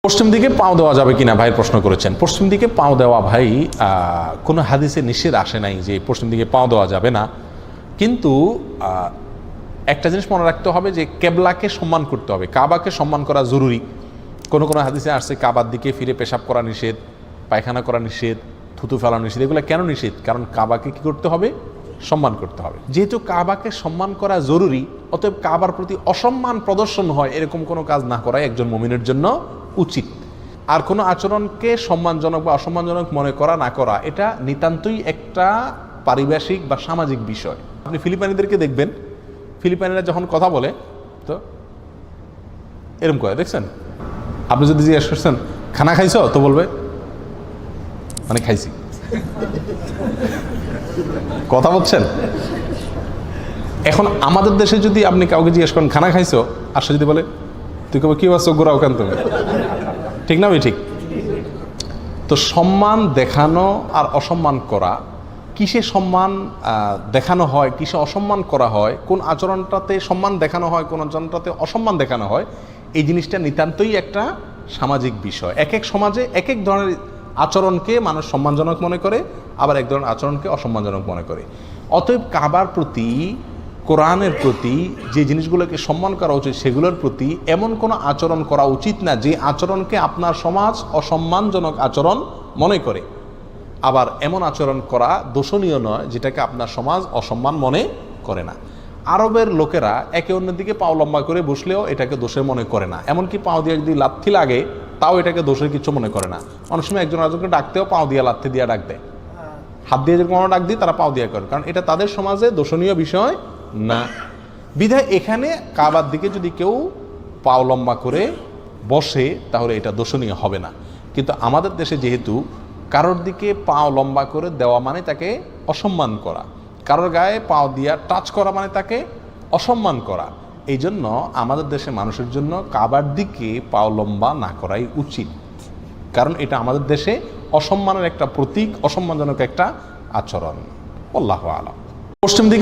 পশ্চিম দিকে পাও দেওয়া যাবে কিনা ভাই প্রশ্ন করেছেন। পশ্চিম দিকে পাও দেওয়া ভাই কোনো হাদিসে নিষেধ আসে নাই যে পশ্চিম দিকে পাও দেওয়া যাবে না, কিন্তু একটা জিনিস মনে রাখতে হবে যে কেবলাকে সম্মান করতে হবে, কাবাকে সম্মান করা জরুরি। কোনো কোনো হাদিসে আসছে কাবার দিকে ফিরে পেশাব করা নিষেধ, পায়খানা করা নিষেধ, থুতু ফেলা নিষেধ। এগুলো কেন নিষেধ? কারণ কাবাকে কি করতে হবে? সম্মান করতে হবে। যেহেতু কাবাকে সম্মান করা জরুরি, অতএব কাবার প্রতি অসম্মান প্রদর্শন হয় এরকম কোনো কাজ না করাই একজন মুমিনের জন্য উচিত। আর কোনো আচরণকে সম্মানজনক বা অসম্মানজনক মনে করা না করা, এটা নিতান্তই একটা পারিভাষিক বা সামাজিক বিষয়। আপনি ফিলিপাইনিদেরকে দেখবেন, ফিলিপাইনিরা যখন কথা বলে তো এরকম করে, দেখছেন? আপনি যদি জিজ্ঞেস করছেন খানা খাইছো, তো বলবে মানে খাইছি। কথা বলছেন? এখন আমাদের দেশে যদি আপনি কাউকে জিজ্ঞেস করেন খানা খাইছো, আর সে যদি বলে তুই কবে কি বাস গোড়াও কেন তুমি, ঠিক না? ঠিক। তো সম্মান দেখানো আর অসম্মান করা, কিসে সম্মান দেখানো হয়, কিসে অসম্মান করা হয়, কোন আচরণটাতে সম্মান দেখানো হয়, কোন আচরণটাতে অসম্মান দেখানো হয়, এই জিনিসটা নিতান্তই একটা সামাজিক বিষয়। এক এক সমাজে এক এক ধরনের আচরণকে মানুষ সম্মানজনক মনে করে, আবার এক ধরনের আচরণকে অসম্মানজনক মনে করে। অতএব কাবার প্রতি, কোরআনের প্রতি যে জিনিসগুলোকে সম্মান করা উচিত, সেগুলোর প্রতি এমন কোনো আচরণ করা উচিত না যে আচরণকে আপনার সমাজ অসম্মানজনক আচরণ মনে করে। আবার এমন আচরণ করা দোষণীয় নয় যেটাকে আপনার সমাজ অসম্মান মনে করে না। আরবের লোকেরা একে অন্যের দিকে পাও লম্বা করে বসলেও এটাকে দোষের মনে করে না। এমনকি পাও দিয়ে যদি লাথি লাগে তাও এটাকে দোষের কিছু মনে করে না। অনেক সময় একজন আরেকজনকে ডাকতেও পাও দিয়ে লাথি দিয়ে ডাক দেয়, হাত দিয়ে যেরকম আমরা ডাক দিই তারা পাও দিয়ে করে, কারণ এটা তাদের সমাজে দোষণীয় বিষয় না। বিধায় এখানে কাবার দিকে যদি কেউ পাও লম্বা করে বসে তাহলে এটা দোষণীয় হবে না। কিন্তু আমাদের দেশে যেহেতু কারোর দিকে পাও লম্বা করে দেওয়া মানে তাকে অসম্মান করা, কারোর গায়ে পাও দিয়া টাচ করা মানে তাকে অসম্মান করা, এই জন্য আমাদের দেশে মানুষের জন্য কাবার দিকে পাও লম্বা না করাই উচিত। কারণ এটা আমাদের দেশে অসম্মানের একটা প্রতীক, অসম্মানজনক একটা আচরণ। আল্লাহু আলাম। পশ্চিম দিকে